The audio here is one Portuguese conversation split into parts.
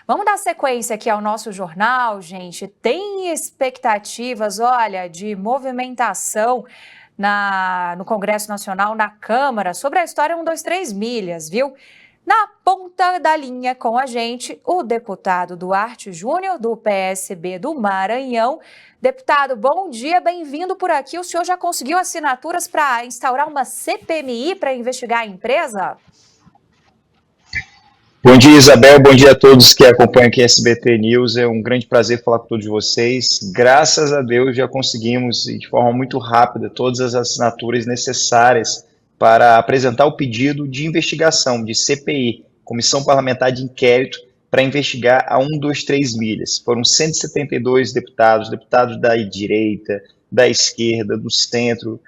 Vamos dar sequência aqui ao nosso jornal, gente. Tem expectativas, olha, de movimentação no Congresso Nacional, na Câmara, sobre a história 123 milhas, viu? Na ponta da linha com a gente, o deputado Duarte Júnior, do PSB do Maranhão. Deputado, bom dia, bem-vindo por aqui. O senhor já conseguiu assinaturas para instaurar uma CPMI para investigar a empresa? Bom dia, Isabel. Bom dia a todos que acompanham aqui a SBT News. É um grande prazer falar com todos vocês. Graças a Deus já conseguimos, de forma muito rápida, todas as assinaturas necessárias para apresentar o pedido de investigação, de CPI, Comissão Parlamentar de Inquérito, para investigar a 123 milhas. Foram 172 deputados da direita, da esquerda, do centro,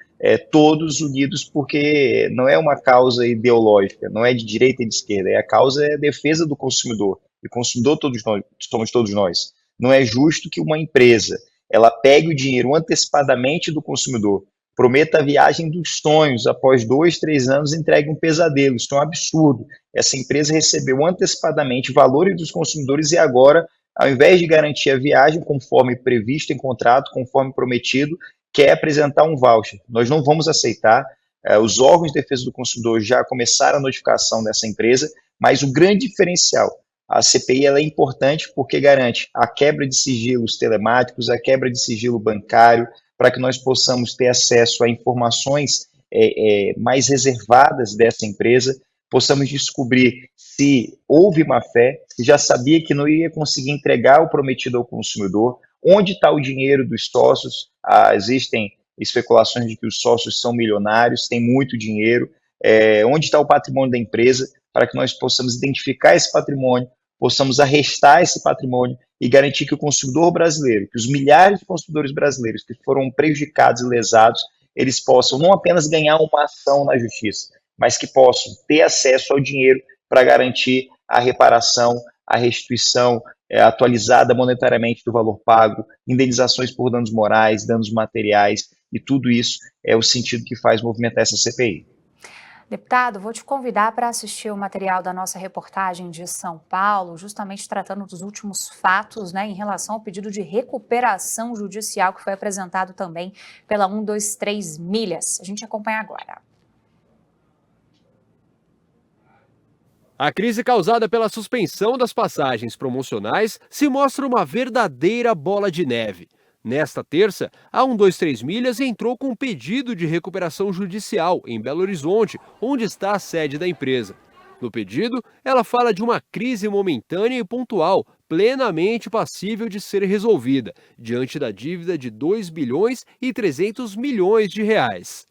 todos unidos, porque não é uma causa ideológica, não é de direita e de esquerda, a causa é a defesa do consumidor, e consumidor somos todos nós. Não é justo que uma empresa ela pegue o dinheiro antecipadamente do consumidor, prometa a viagem dos sonhos, após 2, 3 anos entregue um pesadelo. Isso é um absurdo. Essa empresa recebeu antecipadamente valores dos consumidores e agora, ao invés de garantir a viagem conforme previsto em contrato, conforme prometido, quer apresentar um voucher. Nós não vamos aceitar. Os órgãos de defesa do consumidor já começaram a notificação dessa empresa, mas o grande diferencial, a CPI ela é importante porque garante a quebra de sigilos telemáticos, a quebra de sigilo bancário, para que nós possamos ter acesso a informações mais reservadas dessa empresa, possamos descobrir se houve má-fé, se já sabia que não ia conseguir entregar o prometido ao consumidor, onde está o dinheiro dos sócios. Existem especulações de que os sócios são milionários, têm muito dinheiro, onde está o patrimônio da empresa, para que nós possamos identificar esse patrimônio, possamos arrestar esse patrimônio e garantir que o consumidor brasileiro, que os milhares de consumidores brasileiros que foram prejudicados e lesados, eles possam não apenas ganhar uma ação na justiça, mas que possam ter acesso ao dinheiro para garantir a reparação, a restituição atualizada monetariamente do valor pago, indenizações por danos morais, danos materiais, e tudo isso é o sentido que faz movimentar essa CPI. Deputado, vou te convidar para assistir o material da nossa reportagem de São Paulo, justamente tratando dos últimos fatos, em relação ao pedido de recuperação judicial que foi apresentado também pela 123 milhas. A gente acompanha agora. A crise causada pela suspensão das passagens promocionais se mostra uma verdadeira bola de neve. Nesta terça, a 123 milhas entrou com um pedido de recuperação judicial em Belo Horizonte, onde está a sede da empresa. No pedido, ela fala de uma crise momentânea e pontual, plenamente passível de ser resolvida, diante da dívida de 2 bilhões e 300 milhões de reais.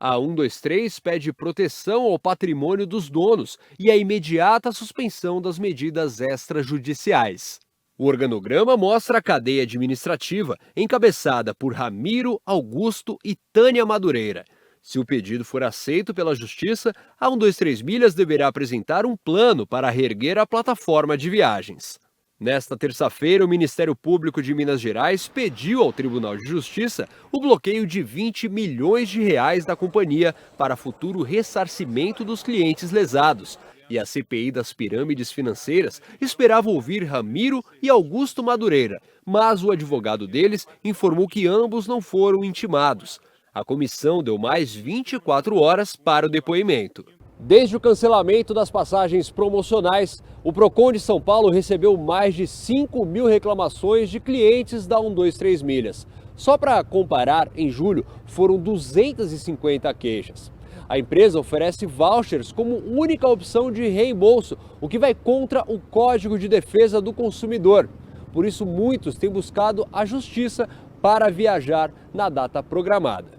A 123 pede proteção ao patrimônio dos donos e a imediata suspensão das medidas extrajudiciais. O organograma mostra a cadeia administrativa, encabeçada por Ramiro, Augusto e Tânia Madureira. Se o pedido for aceito pela Justiça, a 123 milhas deverá apresentar um plano para reerguer a plataforma de viagens. Nesta terça-feira, o Ministério Público de Minas Gerais pediu ao Tribunal de Justiça o bloqueio de 20 milhões de reais da companhia para futuro ressarcimento dos clientes lesados. E a CPI das pirâmides financeiras esperava ouvir Ramiro e Augusto Madureira, mas o advogado deles informou que ambos não foram intimados. A comissão deu mais 24 horas para o depoimento. Desde o cancelamento das passagens promocionais, o Procon de São Paulo recebeu mais de 5 mil reclamações de clientes da 123 milhas. Só para comparar, em julho foram 250 queixas. A empresa oferece vouchers como única opção de reembolso, o que vai contra o Código de Defesa do Consumidor. Por isso, muitos têm buscado a justiça para viajar na data programada.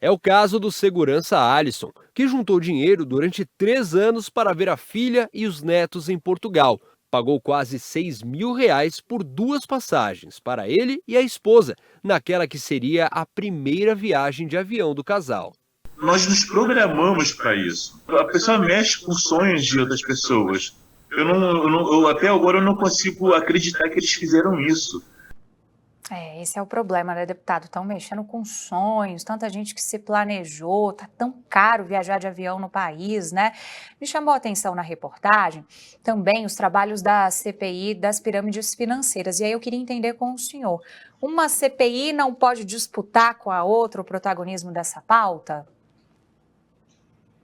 É o caso do segurança Alisson, que juntou dinheiro durante 3 anos para ver a filha e os netos em Portugal. Pagou quase 6 mil reais por 2 passagens para ele e a esposa, naquela que seria a primeira viagem de avião do casal. Nós nos programamos para isso. A pessoa mexe com sonhos de outras pessoas. Até agora eu não consigo acreditar que eles fizeram isso. Esse é o problema, né, deputado? Estão mexendo com sonhos, tanta gente que se planejou, tá tão caro viajar de avião no país, né? Me chamou a atenção na reportagem também os trabalhos da CPI das pirâmides financeiras. E aí eu queria entender com o senhor, uma CPI não pode disputar com a outra o protagonismo dessa pauta?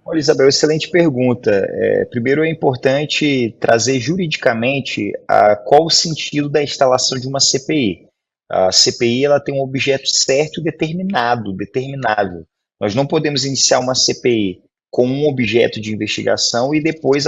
Olha, Isabel, excelente pergunta. Primeiro é importante trazer juridicamente qual o sentido da instalação de uma CPI. A CPI ela tem um objeto certo e determinável. Nós não podemos iniciar uma CPI com um objeto de investigação e depois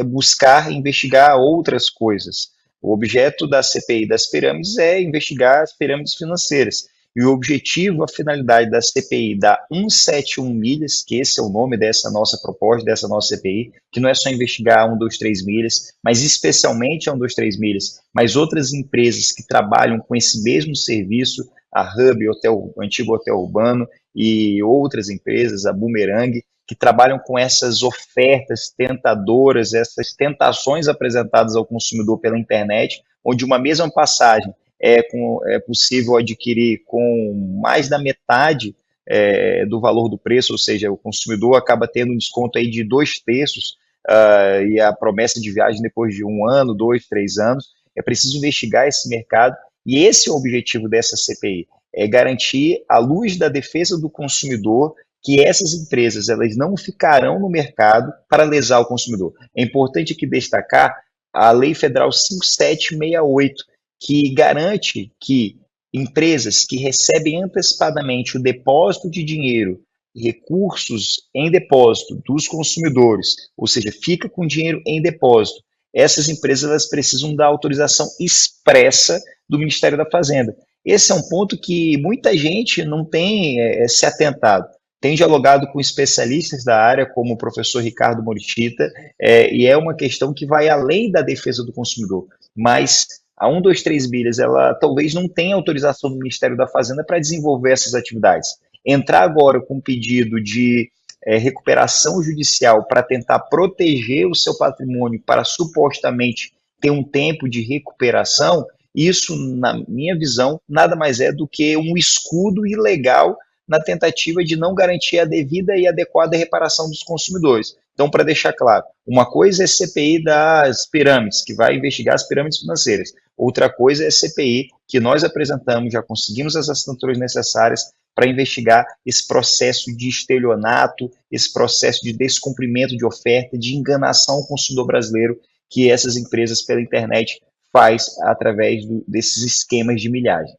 buscar investigar outras coisas. O objeto da CPI das pirâmides é investigar as pirâmides financeiras. E o objetivo, a finalidade da CPI da 171 milhas, que esse é o nome dessa nossa proposta, dessa nossa CPI, que não é só investigar a 123 milhas, mas especialmente a 123 milhas, mas outras empresas que trabalham com esse mesmo serviço, a Hub, o antigo Hotel Urbano, e outras empresas, a Boomerang, que trabalham com essas ofertas tentadoras, essas tentações apresentadas ao consumidor pela internet, onde uma mesma passagem é possível adquirir com mais da metade do valor do preço, ou seja, o consumidor acaba tendo um desconto aí de 2/3, e a promessa de viagem depois de 1 ano, 2, 3 anos. É preciso investigar esse mercado, e esse é o objetivo dessa CPI, é garantir, à luz da defesa do consumidor, que essas empresas elas não ficarão no mercado para lesar o consumidor. É importante aqui destacar a Lei Federal 5768, que garante que empresas que recebem antecipadamente o depósito de dinheiro, recursos em depósito dos consumidores, ou seja, fica com dinheiro em depósito, essas empresas elas precisam da autorização expressa do Ministério da Fazenda. Esse é um ponto que muita gente não tem se atentado. Tem dialogado com especialistas da área, como o professor Ricardo Moritita, e é uma questão que vai além da defesa do consumidor, mas a 123 milhas, ela talvez não tenha autorização do Ministério da Fazenda para desenvolver essas atividades. Entrar agora com um pedido de recuperação judicial para tentar proteger o seu patrimônio, para supostamente ter um tempo de recuperação, isso, na minha visão, nada mais é do que um escudo ilegal na tentativa de não garantir a devida e adequada reparação dos consumidores. Então, para deixar claro, uma coisa é CPI das pirâmides, que vai investigar as pirâmides financeiras. Outra coisa é a CPI que nós apresentamos, já conseguimos as assinaturas necessárias para investigar esse processo de estelionato, esse processo de descumprimento de oferta, de enganação ao consumidor brasileiro que essas empresas pela internet faz através desses esquemas de milhagem.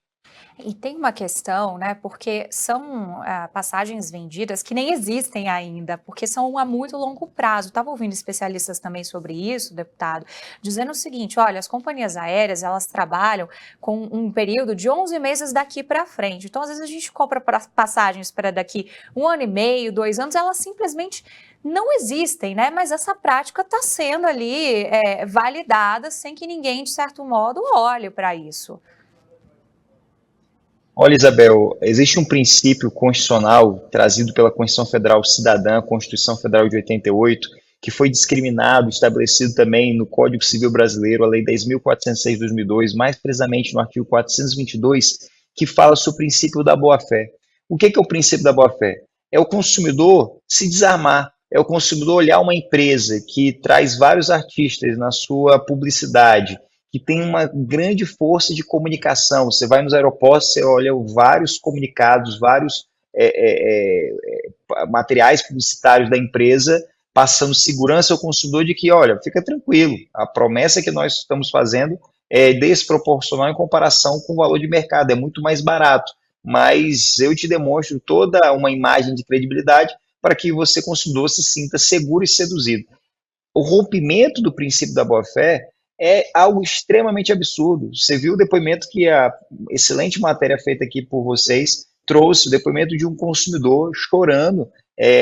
E tem uma questão, né, porque são passagens vendidas que nem existem ainda, porque são a muito longo prazo. Estava ouvindo especialistas também sobre isso, deputado, dizendo o seguinte, olha, as companhias aéreas, elas trabalham com um período de 11 meses daqui para frente. Então, às vezes a gente compra passagens para daqui 1 ano e meio, 2 anos, elas simplesmente não existem, né? Mas essa prática está sendo ali validada sem que ninguém, de certo modo, olhe para isso. Olha, Isabel, existe um princípio constitucional trazido pela Constituição Federal Cidadã, Constituição Federal de 88, que foi discriminado, estabelecido também no Código Civil Brasileiro, a Lei 10.406 de 2002, mais precisamente no artigo 422, que fala sobre o princípio da boa-fé. O que é o princípio da boa-fé? É o consumidor se desarmar, é o consumidor olhar uma empresa que traz vários artistas na sua publicidade, que tem uma grande força de comunicação. Você vai nos aeroportos, você olha vários comunicados, vários materiais publicitários da empresa, passando segurança ao consumidor de que, olha, fica tranquilo, a promessa que nós estamos fazendo é desproporcional em comparação com o valor de mercado, é muito mais barato, mas eu te demonstro toda uma imagem de credibilidade para que você, consumidor, se sinta seguro e seduzido. O rompimento do princípio da boa-fé é algo extremamente absurdo. Você viu o depoimento que a excelente matéria feita aqui por vocês trouxe, o depoimento de um consumidor chorando,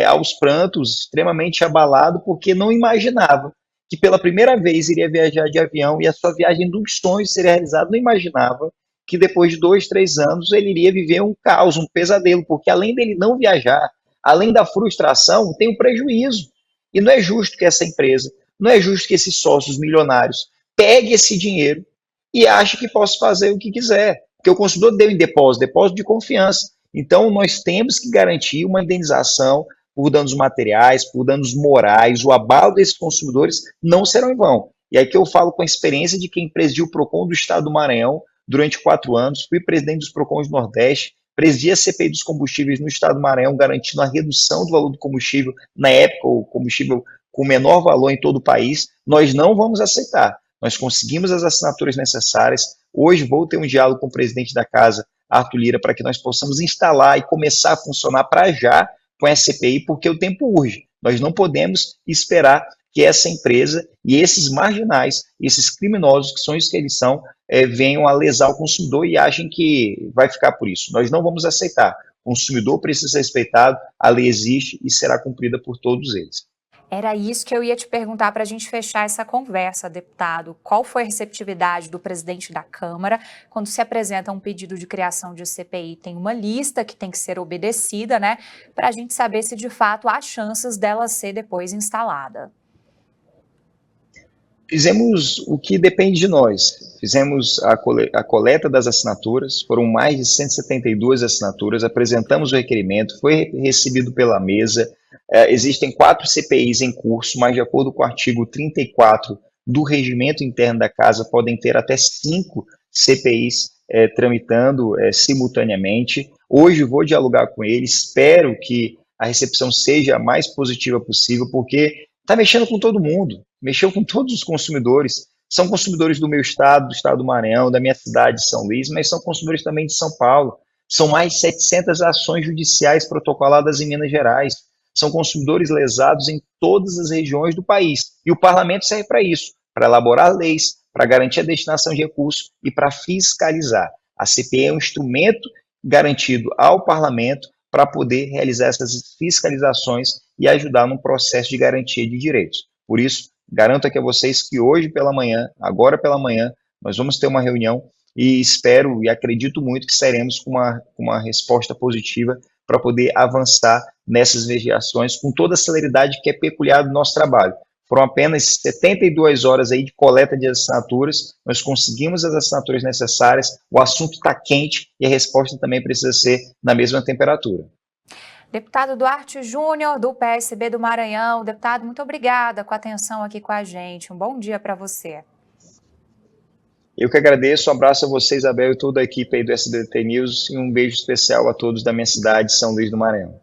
aos prantos, extremamente abalado, porque não imaginava que pela primeira vez iria viajar de avião e a sua viagem dos sonhos seria realizada, não imaginava que depois de 2, 3 anos ele iria viver um caos, um pesadelo, porque além dele não viajar, além da frustração, tem um prejuízo. E não é justo que essa empresa, não é justo que esses sócios milionários pegue esse dinheiro e ache que possa fazer o que quiser. porque o consumidor deu em depósito de confiança. Então, nós temos que garantir uma indenização por danos materiais, por danos morais. O abalo desses consumidores não serão em vão. E aí que eu falo com a experiência de quem presidiu o PROCON do Estado do Maranhão durante 4 anos, fui presidente dos PROCONs do Nordeste, presidi a CPI dos combustíveis no Estado do Maranhão, garantindo a redução do valor do combustível, na época o combustível com menor valor em todo o país. Nós não vamos aceitar. Nós conseguimos as assinaturas necessárias. Hoje vou ter um diálogo com o presidente da casa, Arthur Lira, para que nós possamos instalar e começar a funcionar para já com a CPI, porque o tempo urge. Nós não podemos esperar que essa empresa e esses marginais, esses criminosos, que são isso que eles são, venham a lesar o consumidor e achem que vai ficar por isso. Nós não vamos aceitar. O consumidor precisa ser respeitado, a lei existe e será cumprida por todos eles. Era isso que eu ia te perguntar para a gente fechar essa conversa, deputado. Qual foi a receptividade do presidente da Câmara quando se apresenta um pedido de criação de CPI? Tem uma lista que tem que ser obedecida, né? Para a gente saber se de fato há chances dela ser depois instalada. Fizemos o que depende de nós. Fizemos a coleta das assinaturas, foram mais de 172 assinaturas, apresentamos o requerimento, foi recebido pela mesa. Existem 4 CPIs em curso, mas de acordo com o artigo 34 do regimento interno da casa, podem ter até 5 CPIs tramitando simultaneamente. Hoje vou dialogar com ele, espero que a recepção seja a mais positiva possível, porque está mexendo com todo mundo, mexeu com todos os consumidores. São consumidores do meu estado, do estado do Maranhão, da minha cidade de São Luís, mas são consumidores também de São Paulo. São mais de 700 ações judiciais protocoladas em Minas Gerais. São consumidores lesados em todas as regiões do país. E o parlamento serve para isso, para elaborar leis, para garantir a destinação de recursos e para fiscalizar. A CPI é um instrumento garantido ao parlamento para poder realizar essas fiscalizações e ajudar num processo de garantia de direitos. Por isso, garanto aqui a vocês que hoje pela manhã, agora pela manhã, nós vamos ter uma reunião e espero e acredito muito que seremos com uma resposta positiva para poder avançar nessas investigações com toda a celeridade que é peculiar do nosso trabalho. Foram apenas 72 horas aí de coleta de assinaturas, nós conseguimos as assinaturas necessárias, o assunto está quente e a resposta também precisa ser na mesma temperatura. Deputado Duarte Júnior, do PSB do Maranhão. Deputado, muito obrigada com a atenção aqui com a gente. Um bom dia para você. Eu que agradeço, um abraço a você, Isabel, e toda a equipe aí do SBT News, e um beijo especial a todos da minha cidade, São Luís do Maranhão.